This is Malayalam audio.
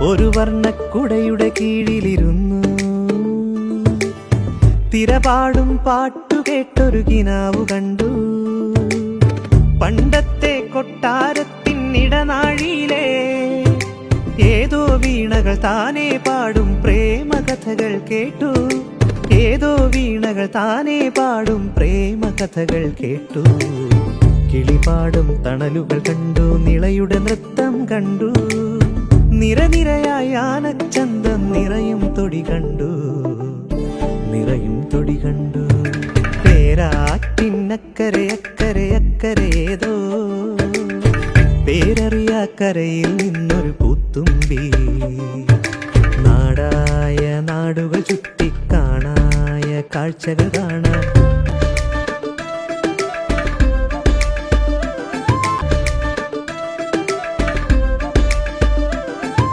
ഒരു വർണ്ണക്കുടയുടെ കീഴിലിരുന്നു തിരപാടും പാട്ടു കേട്ടൊരു കിനാവു കണ്ടു. പണ്ടത്തെ കൊട്ടാരത്തിനിടനാഴിയിലെ ഏതോ വീണകൾ താനേ പാടും പ്രേമകഥകൾ കേട്ടു. ഏതോ വീണകൾ താനേ പാടും പ്രേമകഥകൾ കേട്ടു. കിളിപാടും തണലുകൾ കണ്ടു, നിളയുടെ നൃത്തം കണ്ടു. നിരനിരയായി ആനച്ചന്തം നിറയും തൊടി കണ്ടു, നിറയും തൊടി കണ്ടു. പേരാറ്റിനക്കരെ അക്കരെ അക്കരെ ഏതോ പേരറിയാക്കരയിൽ നിന്നൊരു പൂത്തുമ്പി. നാടായ നാടുകൾ ചുറ്റിക്കാണായ കാഴ്ചകൾ കാണാൻ